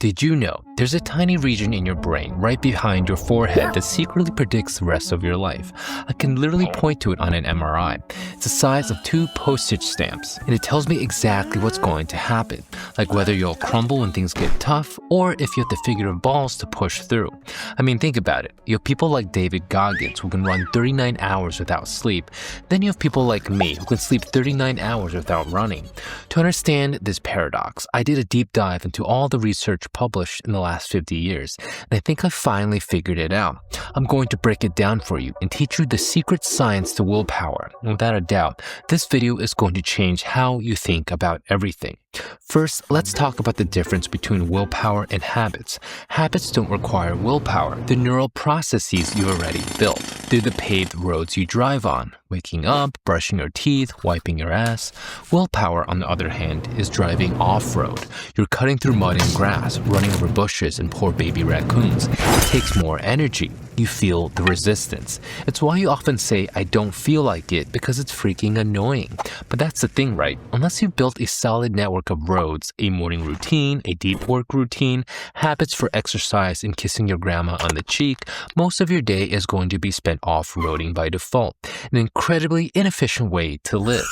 Did you know there's a tiny region in your brain right behind your forehead that secretly predicts the rest of your life? I can literally point to it on an MRI. It's the size of 2 postage stamps, and it tells me exactly what's going to happen, like whether you'll crumble when things get tough or if you have the figure of balls to push through. I mean, think about it. You have people like David Goggins who can run 39 hours without sleep. Then you have people like me who can sleep 39 hours without running. To understand this paradox, I did a deep dive into all the research published in the last 50 years, and I think I finally figured it out. I'm going to break it down for you and teach you the secret science to willpower. And without a doubt, this video is going to change how you think about everything. First, let's talk about the difference between willpower and habits. Habits don't require willpower. They're neural processes you already built. They're the paved roads you drive on. Waking up, brushing your teeth, wiping your ass. Willpower, on the other hand, is driving off-road. You're cutting through mud and grass, running over bushes and poor baby raccoons. It takes more energy. You feel the resistance. It's why you often say, I don't feel like it, because it's freaking annoying. But that's the thing, right? Unless you've built a solid network of roads, a morning routine, a deep work routine, habits for exercise and kissing your grandma on the cheek, most of your day is going to be spent off-roading by default. An incredibly inefficient way to live.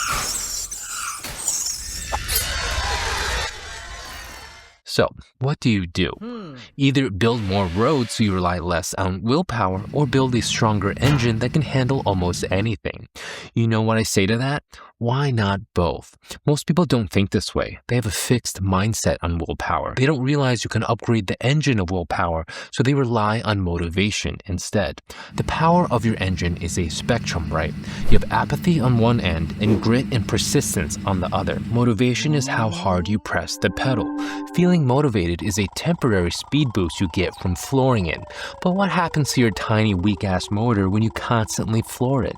So, what do you do? Either build more roads so you rely less on willpower, or build a stronger engine that can handle almost anything. You know what I say to that? Why not both? Most people don't think this way. They have a fixed mindset on willpower. They don't realize you can upgrade the engine of willpower, so they rely on motivation instead. The power of your engine is a spectrum, right? You have apathy on one end and grit and persistence on the other. Motivation is how hard you press the pedal. Feeling motivated is a temporary speed boost you get from flooring it. But what happens to your tiny weak-ass motor when you constantly floor it?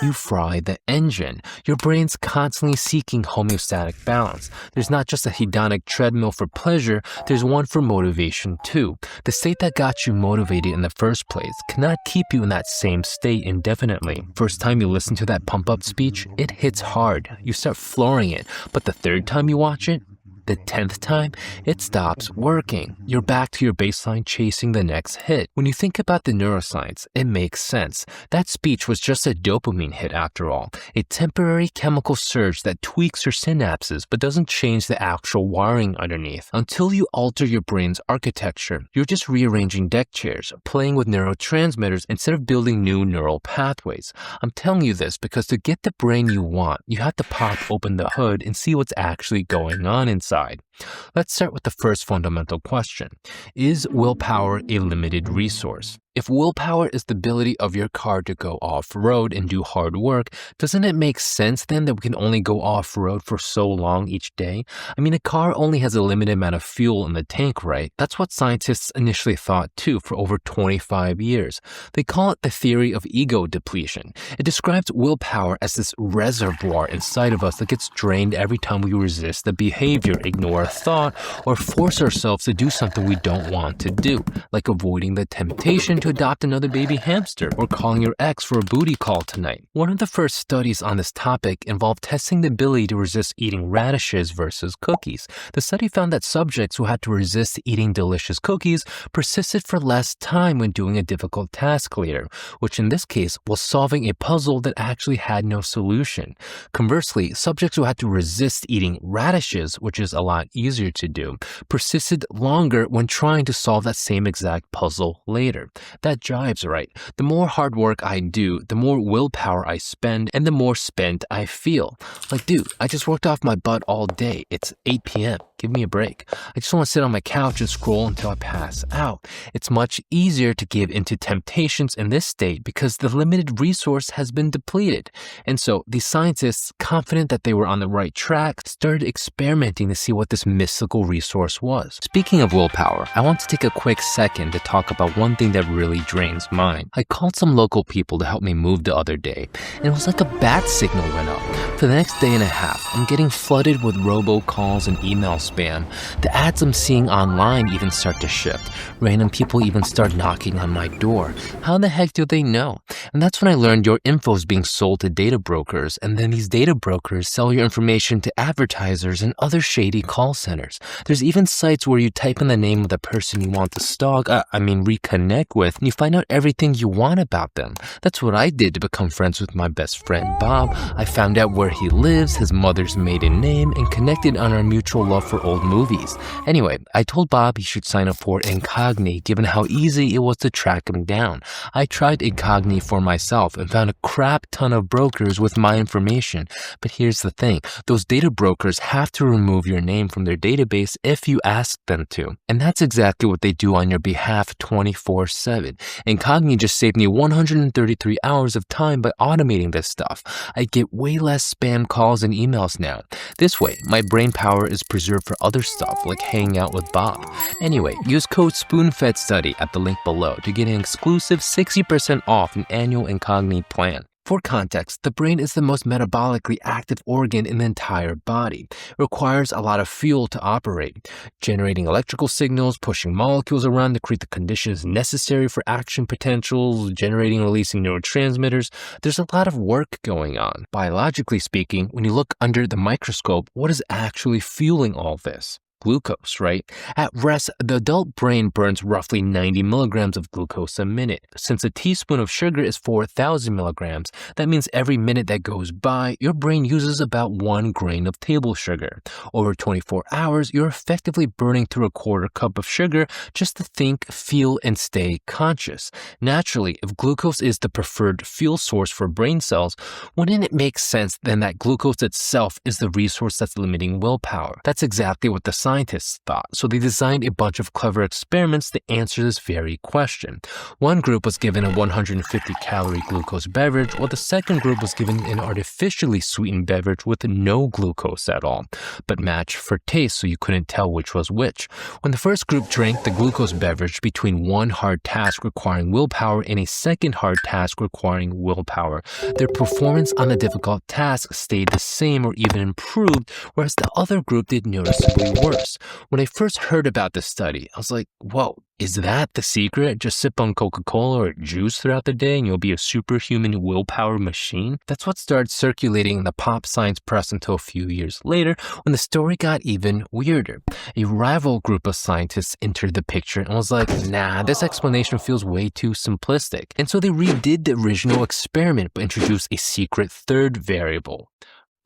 You fry the engine. Your brain's constantly seeking homeostatic balance. There's not just a hedonic treadmill for pleasure, there's one for motivation too. The state that got you motivated in the first place cannot keep you in that same state indefinitely. First time you listen to that pump-up speech, it hits hard. You start flooring it. But the third time you watch it, the 10th time, it stops working. You're back to your baseline chasing the next hit. When you think about the neuroscience, it makes sense. That speech was just a dopamine hit after all, a temporary chemical surge that tweaks your synapses but doesn't change the actual wiring underneath. Until you alter your brain's architecture, you're just rearranging deck chairs, playing with neurotransmitters instead of building new neural pathways. I'm telling you this because to get the brain you want, you have to pop open the hood and see what's actually going on inside. Let's start with the first fundamental question. Is willpower a limited resource? If willpower is the ability of your car to go off-road and do hard work, doesn't it make sense then that we can only go off-road for so long each day? I mean, a car only has a limited amount of fuel in the tank, right? That's what scientists initially thought too for over 25 years. They call it the theory of ego depletion. It describes willpower as this reservoir inside of us that gets drained every time we resist the behavior, ignore a thought, or force ourselves to do something we don't want to do, like avoiding the temptation to adopt another baby hamster or calling your ex for a booty call tonight. One of the first studies on this topic involved testing the ability to resist eating radishes versus cookies. The study found that subjects who had to resist eating delicious cookies persisted for less time when doing a difficult task later, which in this case was solving a puzzle that actually had no solution. Conversely, subjects who had to resist eating radishes, which is a lot easier to do, persisted longer when trying to solve that same exact puzzle later. That jives, right? The more hard work I do, the more willpower I spend, and the more spent I feel. Like, dude, I just worked off my butt all day. It's 8 p.m. Give me a break. I just want to sit on my couch and scroll until I pass out. It's much easier to give into temptations in this state because the limited resource has been depleted. And so the scientists, confident that they were on the right track, started experimenting to see what this mystical resource was. Speaking of willpower, I want to take a quick second to talk about one thing that really drains mine. I called some local people to help me move the other day, and it was like a bat signal went up. For the next day and a half, I'm getting flooded with robocalls and email spam. The ads I'm seeing online even start to shift. Random people even start knocking on my door. How the heck do they know? And that's when I learned your info is being sold to data brokers, and then these data brokers sell your information to advertisers and other shady call centers. There's even sites where you type in the name of the person you want to reconnect with, and you find out everything you want about them. That's what I did to become friends with my best friend, Bob. I found out where he lives, his mother's maiden name, and connected on our mutual love for old movies. Anyway, I told Bob he should sign up for Incogni, given how easy it was to track him down. I tried Incogni for myself and found a crap ton of brokers with my information. But here's the thing, those data brokers have to remove your name from their database if you ask them to. And that's exactly what they do on your behalf 24/7. Incogni just saved me 133 hours of time by automating this stuff. I get way less spam calls and emails now. This way, my brain power is preserved for other stuff like hanging out with Bob. Anyway, use code SpoonFedStudy at the link below to get an exclusive 60% off an annual Incogni plan. For context, the brain is the most metabolically active organ in the entire body. It requires a lot of fuel to operate, generating electrical signals, pushing molecules around to create the conditions necessary for action potentials, generating and releasing neurotransmitters. There's a lot of work going on. Biologically speaking, when you look under the microscope, what is actually fueling all this? Glucose, right? At rest, the adult brain burns roughly 90 milligrams of glucose a minute. Since a teaspoon of sugar is 4,000 milligrams, that means every minute that goes by, your brain uses about 1 grain of table sugar. Over 24 hours, you're effectively burning through a quarter cup of sugar just to think, feel, and stay conscious. Naturally, if glucose is the preferred fuel source for brain cells, wouldn't it make sense then that glucose itself is the resource that's limiting willpower? That's exactly what the scientists thought, so they designed a bunch of clever experiments to answer this very question. One group was given a 150-calorie glucose beverage, while the second group was given an artificially sweetened beverage with no glucose at all, but matched for taste so you couldn't tell which was which. When the first group drank the glucose beverage between one hard task requiring willpower and a second hard task requiring willpower, their performance on the difficult task stayed the same or even improved, whereas the other group did noticeably worse. When I first heard about this study, I was like, whoa, is that the secret? Just sip on Coca-Cola or juice throughout the day and you'll be a superhuman willpower machine? That's what started circulating in the pop science press until a few years later when the story got even weirder. A rival group of scientists entered the picture and was like, nah, this explanation feels way too simplistic. And so they redid the original experiment but introduced a secret third variable.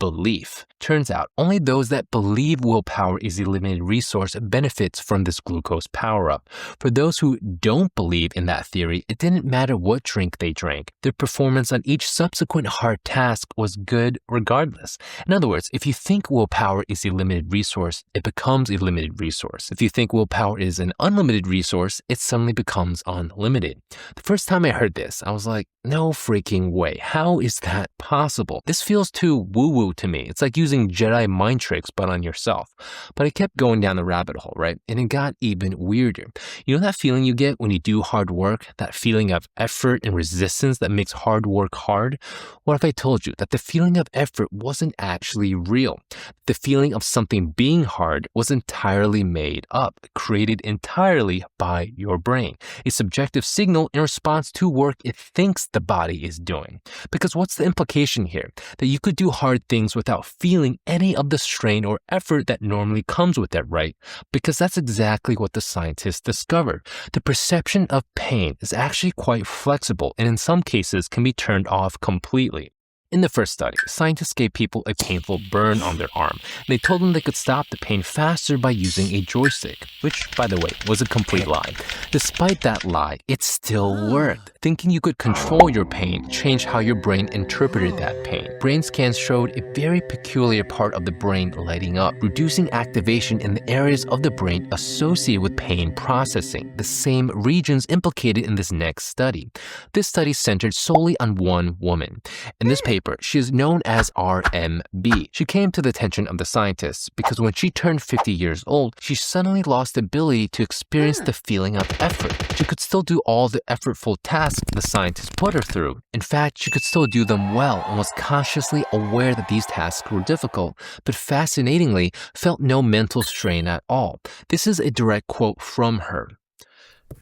Belief. Turns out, only those that believe willpower is a limited resource benefits from this glucose power-up. For those who don't believe in that theory, it didn't matter what drink they drank. Their performance on each subsequent hard task was good regardless. In other words, if you think willpower is a limited resource, it becomes a limited resource. If you think willpower is an unlimited resource, it suddenly becomes unlimited. The first time I heard this, I was like, no freaking way. How is that possible? This feels too woo-woo to me. It's like using Jedi mind tricks, but on yourself. But I kept going down the rabbit hole, right? And it got even weirder. You know that feeling you get when you do hard work? That feeling of effort and resistance that makes hard work hard? What if I told you that the feeling of effort wasn't actually real? The feeling of something being hard was entirely made up, created entirely by your brain. A subjective signal in response to work it thinks the body is doing. Because what's the implication here? That you could do hard things without feeling any of the strain or effort that normally comes with it, right? Because that's exactly what the scientists discovered. The perception of pain is actually quite flexible and in some cases can be turned off completely. In the first study, scientists gave people a painful burn on their arm. They told them they could stop the pain faster by using a joystick, which, by the way, was a complete lie. Despite that lie, it still worked. Thinking you could control your pain changed how your brain interpreted that pain. Brain scans showed a very peculiar part of the brain lighting up, reducing activation in the areas of the brain associated with pain processing, the same regions implicated in this next study. This study centered solely on one woman. In this paper, she is known as RMB. She came to the attention of the scientists because when she turned 50 years old, she suddenly lost the ability to experience the feeling of effort. She could still do all the effortful tasks the scientists put her through. In fact, she could still do them well and was consciously aware that these tasks were difficult, but fascinatingly felt no mental strain at all. This is a direct quote from her.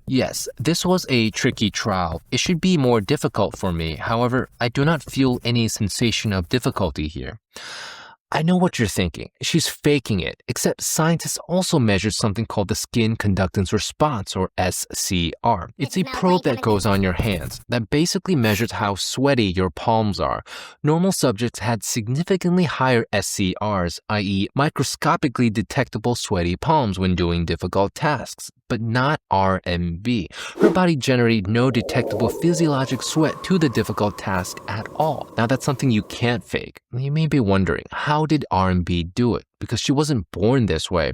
Yes, this was a tricky trial. It should be more difficult for me. However, I do not feel any sensation of difficulty here. I know what you're thinking. She's faking it, except scientists also measure something called the skin conductance response, or SCR. It's a probe that goes on your hands that basically measures how sweaty your palms are. Normal subjects had significantly higher SCRs, i.e. microscopically detectable sweaty palms when doing difficult tasks, but not RMB. Her body generated no detectable physiologic sweat to the difficult task at all. Now that's something you can't fake. You may be wondering, how did RMB do it? Because she wasn't born this way.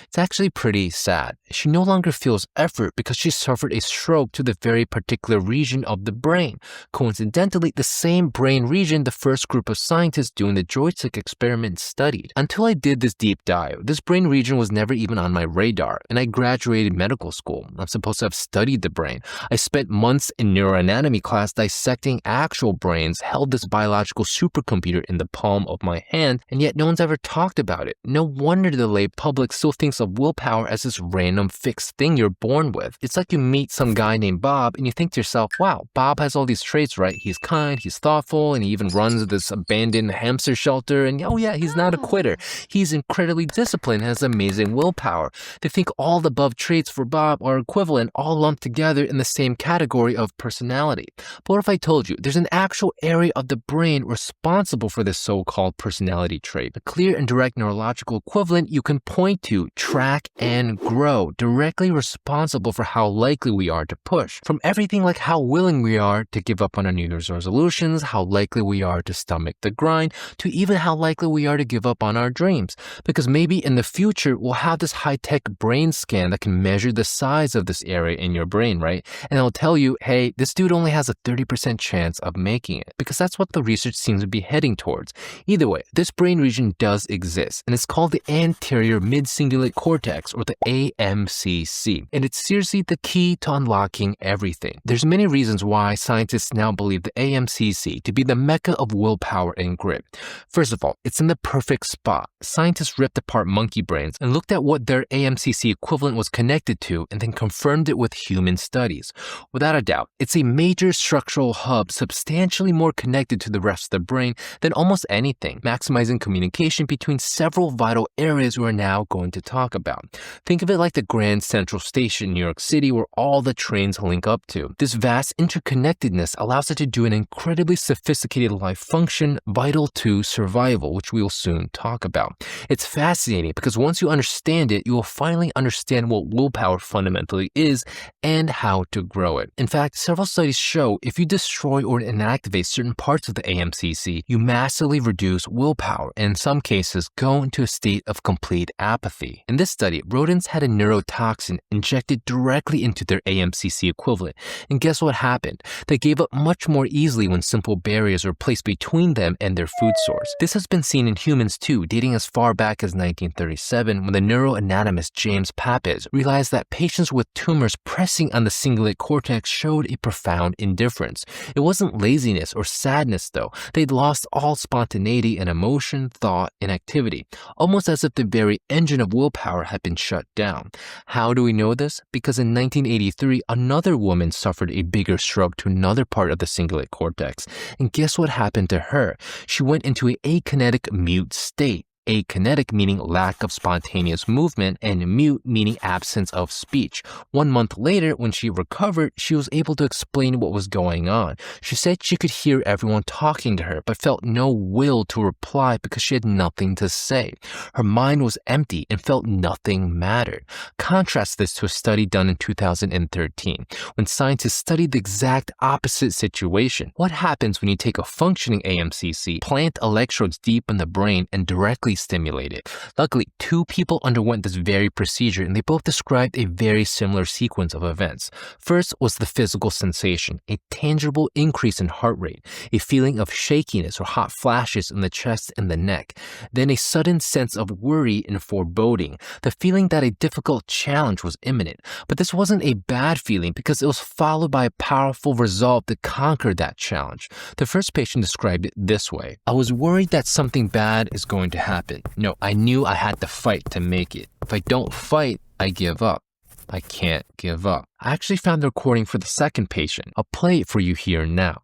It's actually pretty sad. She no longer feels effort because she suffered a stroke to the very particular region of the brain. Coincidentally, the same brain region the first group of scientists doing the joystick experiment studied. Until I did this deep dive, this brain region was never even on my radar, and I graduated medical school. I'm supposed to have studied the brain. I spent months in neuroanatomy class dissecting actual brains, held this biological supercomputer in the palm of my hand, and yet no one's ever talked about it. No wonder the lay public still thinks of willpower as this random fixed thing you're born with. It's like you meet some guy named Bob and you think to yourself, wow, Bob has all these traits, right? He's kind, he's thoughtful, and he even runs this abandoned hamster shelter, and oh yeah, he's not a quitter. He's incredibly disciplined, has amazing willpower. They think all the above traits for Bob are equivalent, all lumped together in the same category of personality. But what if I told you there's an actual area of the brain responsible for this so-called personality trait? A clear and direct neurological equivalent you can point to, track, and grow, directly responsible for how likely we are to push. From everything like how willing we are to give up on our New Year's resolutions, how likely we are to stomach the grind, to even how likely we are to give up on our dreams. Because maybe in the future, we'll have this high-tech brain scan that can measure the size of this area in your brain, right? And it'll tell you, hey, this dude only has a 30% chance of making it. Because that's what the research seems to be heading towards. Either way, this brain region does exist, and it's called the anterior mid-cingulate cortex, or the AMCC, and it's seriously the key to unlocking everything. There's many reasons why scientists now believe the AMCC to be the mecca of willpower and grit. First of all, it's in the perfect spot. Scientists ripped apart monkey brains and looked at what their AMCC equivalent was connected to and then confirmed it with human studies. Without a doubt, it's a major structural hub substantially more connected to the rest of the brain than almost anything, maximizing communication between several vital areas we're now going to talk about. Think of it like the Grand Central Station in New York City where all the trains link up to. This vast interconnectedness allows it to do an incredibly sophisticated life function vital to survival, which we will soon talk about. It's fascinating because once you understand it, you will finally understand what willpower fundamentally is and how to grow it. In fact, several studies show if you destroy or inactivate certain parts of the AMCC, you massively reduce willpower and in some cases go into a state of complete apathy. In this study, rodents had a neurotoxin injected directly into their AMCC equivalent, and guess what happened? They gave up much more easily when simple barriers were placed between them and their food source. This has been seen in humans too, dating as far back as 1937 when the neuroanatomist James Papez realized that patients with tumors pressing on the cingulate cortex showed a profound indifference. It wasn't laziness or sadness though. They'd lost all spontaneity in emotion, thought, and activity, almost as if the very engine of willpower had been shut down. How do we know this? Because in 1983, another woman suffered a bigger stroke to another part of the cingulate cortex. And guess what happened to her? She went into an akinetic mute state. akinetic meaning lack of spontaneous movement, and mute meaning absence of speech. 1 month later, when she recovered, she was able to explain what was going on. She said she could hear everyone talking to her, but felt no will to reply because she had nothing to say. Her mind was empty and felt nothing mattered. Contrast this to a study done in 2013, when scientists studied the exact opposite situation. What happens when you take a functioning AMCC, plant electrodes deep in the brain, and directly stimulate it? Luckily, 2 people underwent this very procedure, and they both described a very similar sequence of events. First was the physical sensation, a tangible increase in heart rate, a feeling of shakiness or hot flashes in the chest and the neck, then a sudden sense of worry and foreboding, the feeling that a difficult challenge was imminent. But this wasn't a bad feeling because it was followed by a powerful resolve to conquer that challenge. The first patient described it this way: "I was worried that something bad is going to happen. No, I knew I had to fight to make it. If I don't fight, I give up. I can't give up." I actually found the recording for the second patient. I'll play it for you here now.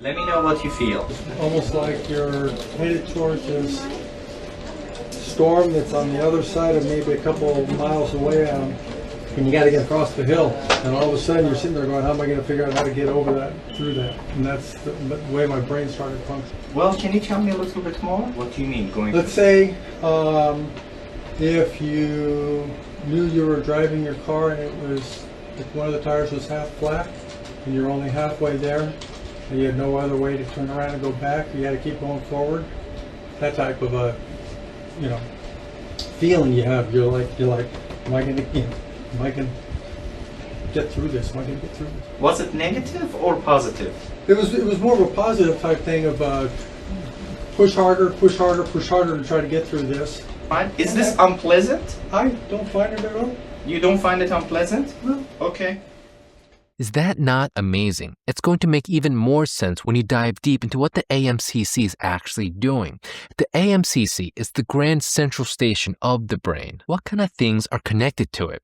Let me know what you feel. Almost like you're headed towards this storm that's on the other side of maybe a couple of miles away, and you got to get across the hill. And all of a sudden you're sitting there going, how am I going to figure out how to get over that, through that? And that's the way my brain started functioning. Well, can you tell me a little bit more? What do you mean going? Let's say if you knew you were driving your car and if one of the tires was half flat and you're only halfway there and you had no other way to turn around and go back, you had to keep going forward. That type of a, feeling you have. You're like, am I gonna get through this? Am I gonna get through this? Was it negative or positive? It was more of a positive type thing of push harder to try to get through this. Is this unpleasant? I don't find it at all. You don't find it unpleasant? No. Okay. Is that not amazing? It's going to make even more sense when you dive deep into what the AMCC is actually doing. The AMCC is the grand central station of the brain. What kind of things are connected to it?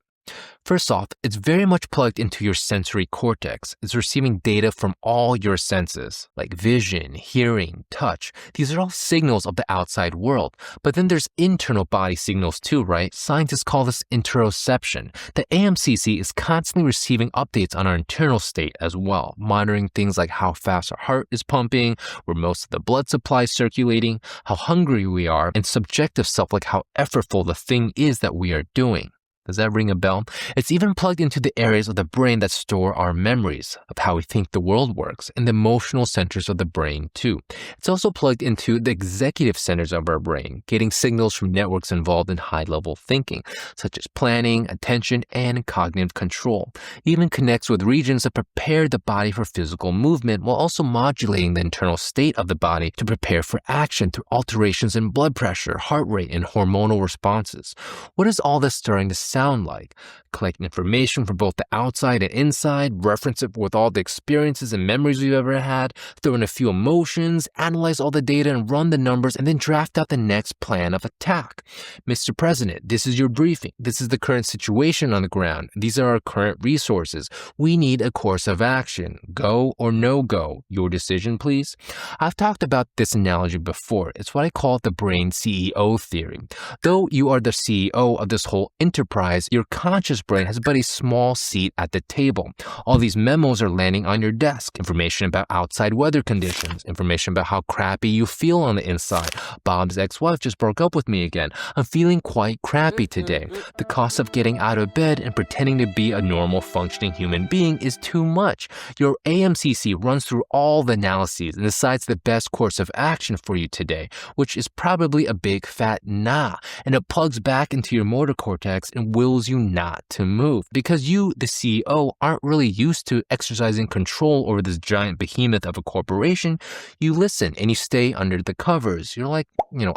First off, it's very much plugged into your sensory cortex. It's receiving data from all your senses, like vision, hearing, touch. These are all signals of the outside world. But then there's internal body signals too, right? Scientists call this interoception. The AMCC is constantly receiving updates on our internal state as well, monitoring things like how fast our heart is pumping, where most of the blood supply is circulating, how hungry we are, and subjective stuff like how effortful the thing is that we are doing. Does that ring a bell? It's even plugged into the areas of the brain that store our memories of how we think the world works, and the emotional centers of the brain too. It's also plugged into the executive centers of our brain, getting signals from networks involved in high-level thinking, such as planning, attention, and cognitive control. It even connects with regions that prepare the body for physical movement while also modulating the internal state of the body to prepare for action through alterations in blood pressure, heart rate, and hormonal responses. What is all this starting to sound like? Collect information from both the outside and inside, reference it with all the experiences and memories we've ever had, throw in a few emotions, analyze all the data and run the numbers, and then draft out the next plan of attack. Mr. President, this is your briefing. This is the current situation on the ground. These are our current resources. We need a course of action. Go or no go. Your decision, please. I've talked about this analogy before. It's what I call the brain CEO theory. Though you are the CEO of this whole enterprise, your conscious brain has but a small seat at the table. All these memos are landing on your desk. Information about outside weather conditions, information about how crappy you feel on the inside. Bob's ex-wife just broke up with me again. I'm feeling quite crappy today. The cost of getting out of bed and pretending to be a normal functioning human being is too much. Your AMCC runs through all the analyses and decides the best course of action for you today, which is probably a big fat nah, and it plugs back into your motor cortex and wills you not to move. Because you, the CEO, aren't really used to exercising control over this giant behemoth of a corporation, you listen and you stay under the covers. You're like,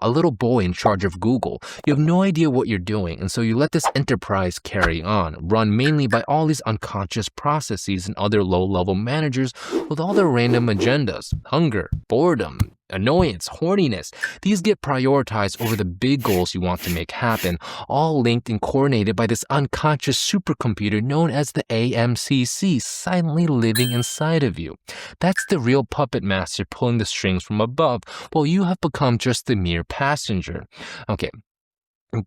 a little boy in charge of Google. You have no idea what you're doing, and so you let this enterprise carry on, run mainly by all these unconscious processes and other low-level managers with all their random agendas: hunger, boredom, annoyance, horniness. These get prioritized over the big goals you want to make happen, all linked and coordinated by this unconscious supercomputer known as the AMCC, silently living inside of you. That's the real puppet master pulling the strings from above, while you have become just the mere passenger. Okay,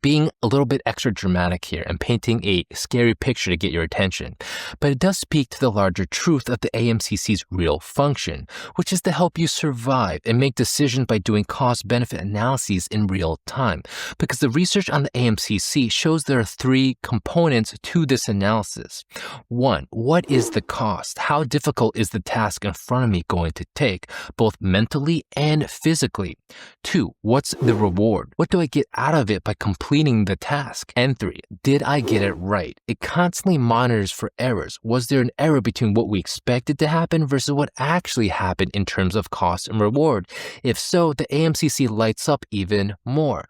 being a little bit extra dramatic here and painting a scary picture to get your attention, but it does speak to the larger truth of the AMCC's real function, which is to help you survive and make decisions by doing cost-benefit analyses in real time. Because the research on the AMCC shows there are three components to this analysis. One, what is the cost? How difficult is the task in front of me going to take, both mentally and physically? Two, what's the reward? What do I get out of it by completing the task? And three, did I get it right? It constantly monitors for errors. Was there an error between what we expected to happen versus what actually happened in terms of cost and reward? If so, the AMCC lights up even more.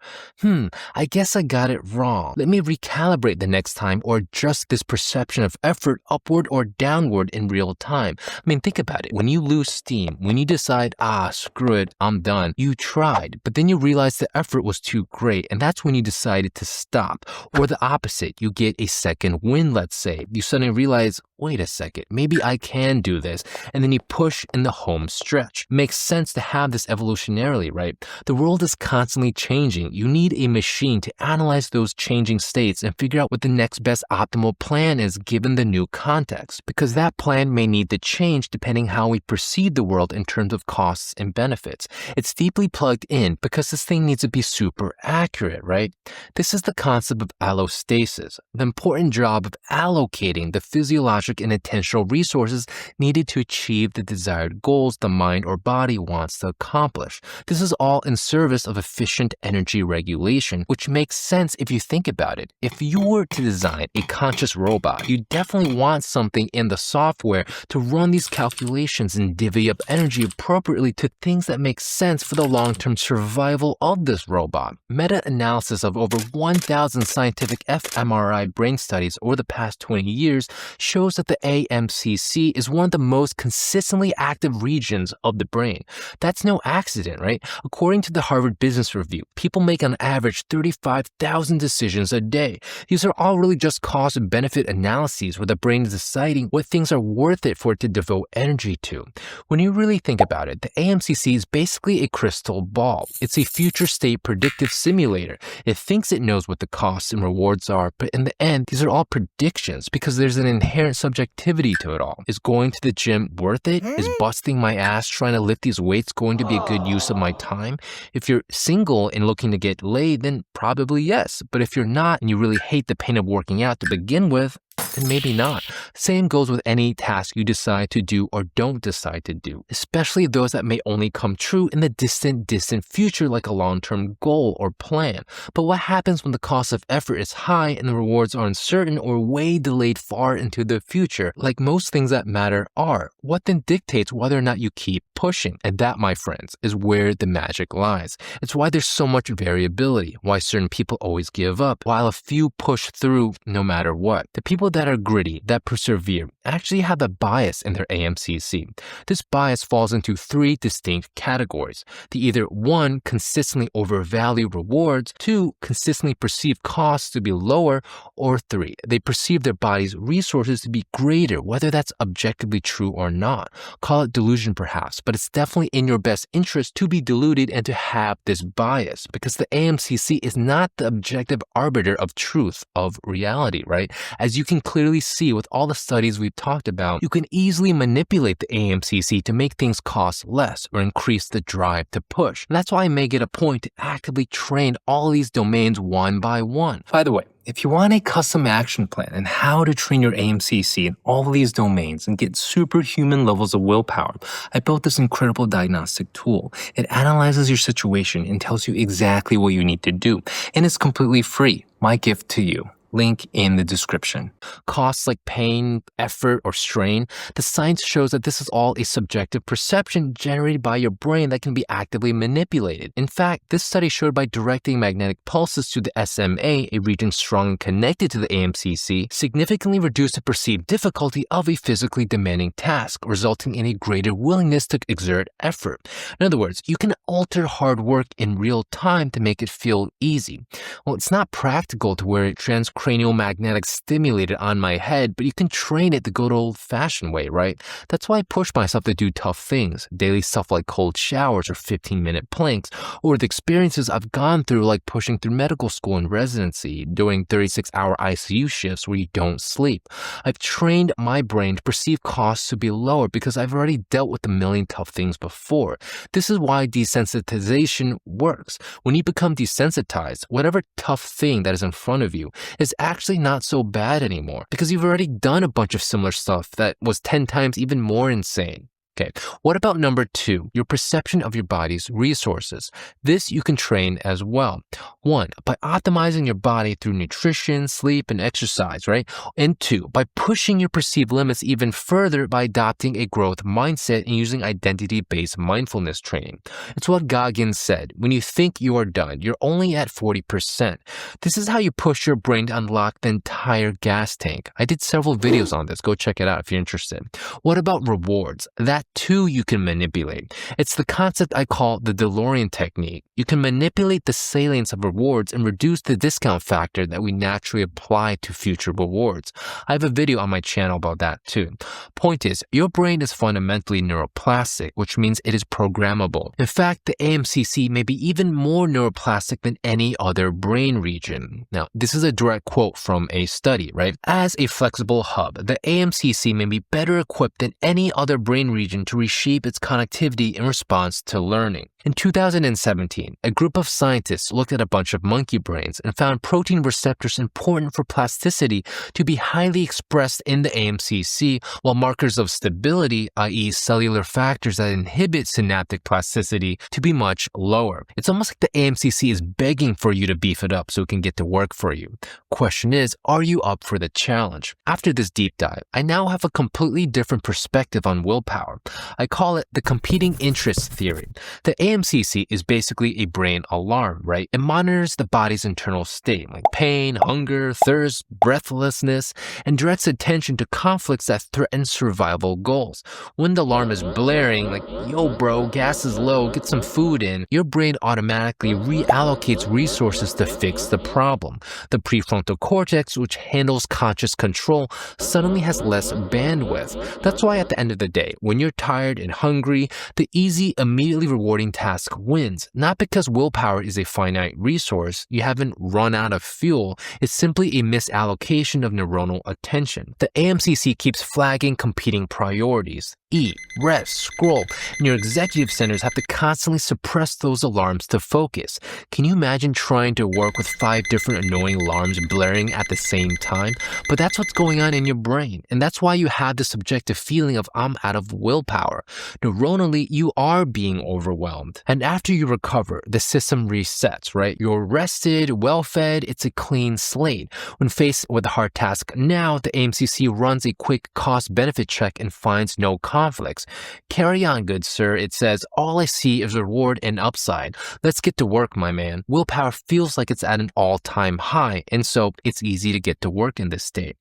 I guess I got it wrong. Let me recalibrate the next time or adjust this perception of effort upward or downward in real time. I mean, think about it. When you lose steam, when you decide, screw it, I'm done, you tried, but then you realize the effort was too great, and that's when you decided to stop. Or the opposite, you get a second win, let's say. You suddenly realize, wait a second, maybe I can do this, and then you push in the home stretch. Makes sense to have this evolutionarily, right? The world is constantly changing. You need a machine to analyze those changing states and figure out what the next best optimal plan is given the new context, because that plan may need to change depending how we perceive the world in terms of costs and benefits. It's deeply plugged in because this thing needs to be super accurate, right? This is the concept of allostasis, the important job of allocating the physiologic and intentional resources needed to achieve the desired goals the mind or body wants to accomplish. This is all in service of efficient energy regulation, which makes sense if you think about it. If you were to design a conscious robot, you definitely want something in the software to run these calculations and divvy up energy appropriately to things that make sense for the long-term survival of this robot. Meta-analysis of over 1,000 scientific fMRI brain studies over the past 20 years shows that the AMCC is one of the most consistently active regions of the brain. That's no accident, right? According to the Harvard Business Review, people make on average 35,000 decisions a day. These are all really just cost and benefit analyses where the brain is deciding what things are worth it for it to devote energy to. When you really think about it, the AMCC is basically a crystal ball. It's a future state predictive simulator. It thinks it knows what the costs and rewards are, but in the end, these are all predictions because there's an inherent subjectivity to it all. Is going to the gym worth it? Is busting my ass trying to lift these weights going to be a good use of my time? If you're single and looking to get laid, then probably yes. But if you're not and you really hate the pain of working out to begin with, then maybe not. Same goes with any task you decide to do or don't decide to do, especially those that may only come true in the distant future like a long-term goal or plan. But what happens when the cost of effort is high and the rewards are uncertain or way delayed far into the future, like most things that matter are? What then dictates whether or not you keep pushing? And that, my friends, is where the magic lies. It's why there's so much variability, why certain people always give up, while a few push through no matter what. The people that are gritty, that persevere, actually have a bias in their AMCC. This bias falls into three distinct categories. They either 1, consistently overvalue rewards, 2, consistently perceive costs to be lower, or 3, they perceive their body's resources to be greater, whether that's objectively true or not. Call it delusion perhaps, but it's definitely in your best interest to be deluded and to have this bias, because the AMCC is not the objective arbiter of truth, of reality, right? As you can clearly see with all the studies we've talked about, you can easily manipulate the AMCC to make things cost less or increase the drive to push. And that's why I make it a point to actively train all these domains one by one. By the way, if you want a custom action plan and how to train your AMCC in all of these domains and get superhuman levels of willpower, I built this incredible diagnostic tool. It analyzes your situation and tells you exactly what you need to do, and it's completely free. My gift to you. Link in the description. Costs like pain, effort, or strain, the science shows that this is all a subjective perception generated by your brain that can be actively manipulated. In fact, this study showed by directing magnetic pulses to the SMA, a region strongly connected to the AMCC, significantly reduced the perceived difficulty of a physically demanding task, resulting in a greater willingness to exert effort. In other words, you can alter hard work in real time to make it feel easy. Well, it's not practical to wear a transcranial magnetic stimulator on my head, but you can train it the good old-fashioned way, right? That's why I push myself to do tough things, daily stuff like cold showers or 15-minute planks, or the experiences I've gone through like pushing through medical school and residency, doing 36-hour ICU shifts where you don't sleep. I've trained my brain to perceive costs to be lower because I've already dealt with a million tough things before. This is why desensitization works. When you become desensitized, whatever tough thing that is in front of you is actually not so bad anymore because you've already done a bunch of similar stuff that was 10 times even more insane. Okay, what about number 2, your perception of your body's resources? This you can train as well. 1, by optimizing your body through nutrition, sleep, and exercise, right? And 2, by pushing your perceived limits even further by adopting a growth mindset and using identity-based mindfulness training. It's what Goggins said, when you think you are done, you're only at 40%. This is how you push your brain to unlock the entire gas tank. I did several videos on this. Go check it out if you're interested. What about rewards? That too you can manipulate. It's the concept I call the DeLorean technique. You can manipulate the salience of rewards and reduce the discount factor that we naturally apply to future rewards. I have a video on my channel about that too. Point is, your brain is fundamentally neuroplastic, which means it is programmable. In fact, the AMCC may be even more neuroplastic than any other brain region. Now, this is a direct quote from a study, right? As a flexible hub, the AMCC may be better equipped than any other brain region to reshape its connectivity in response to learning. In 2017, a group of scientists looked at a bunch of monkey brains and found protein receptors important for plasticity to be highly expressed in the AMCC, while markers of stability, i.e. cellular factors that inhibit synaptic plasticity, to be much lower. It's almost like the AMCC is begging for you to beef it up so it can get to work for you. Question is, are you up for the challenge? After this deep dive, I now have a completely different perspective on willpower. I call it the competing interest theory. The AMCC is basically a brain alarm, right? It monitors the body's internal state, like pain, hunger, thirst, breathlessness, and directs attention to conflicts that threaten survival goals. When the alarm is blaring, like, yo bro, gas is low, get some food in, your brain automatically reallocates resources to fix the problem. The prefrontal cortex, which handles conscious control, suddenly has less bandwidth. That's why at the end of the day, when you're tired and hungry, the easy, immediately rewarding task wins. Not because willpower is a finite resource, you haven't run out of fuel, it's simply a misallocation of neuronal attention. The AMCC keeps flagging competing priorities. Eat, rest, scroll, and your executive centers have to constantly suppress those alarms to focus. Can you imagine trying to work with 5 different annoying alarms blaring at the same time? But that's what's going on in your brain, and that's why you have the subjective feeling of I'm out of willpower. Neuronally, you are being overwhelmed. And after you recover, the system resets, right? You're rested, well-fed, it's a clean slate. When faced with a hard task now, the AMCC runs a quick cost-benefit check and finds no conflicts. Carry on, good sir, it says, all I see is reward and upside. Let's get to work, my man. Willpower feels like it's at an all-time high, and so it's easy to get to work in this state.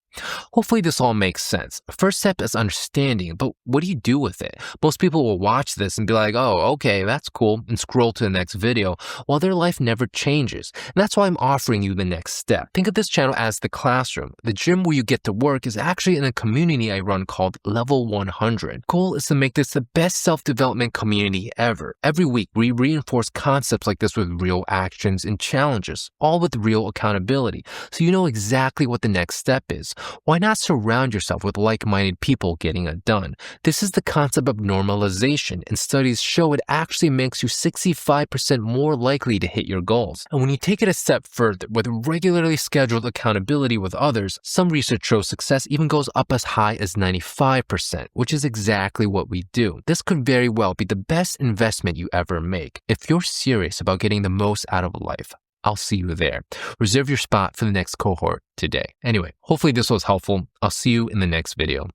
Hopefully this all makes sense. First step is understanding, but what do you do with it? Most people will watch this and be like, oh, okay, that's cool, and scroll to the next video, while their life never changes. And that's why I'm offering you the next step. Think of this channel as the classroom. The gym where you get to work is actually in a community I run called Level 100. Goal is to make this the best self-development community ever. Every week, we reinforce concepts like this with real actions and challenges, all with real accountability, so you know exactly what the next step is. Why not surround yourself with like-minded people getting it done? This is the concept of normalization, and studies show it actually makes you 65% more likely to hit your goals. And when you take it a step further, with regularly scheduled accountability with others, some research shows success even goes up as high as 95%, which is exactly what we do. This could very well be the best investment you ever make. If you're serious about getting the most out of life, I'll see you there. Reserve your spot for the next cohort today. Anyway, hopefully this was helpful. I'll see you in the next video.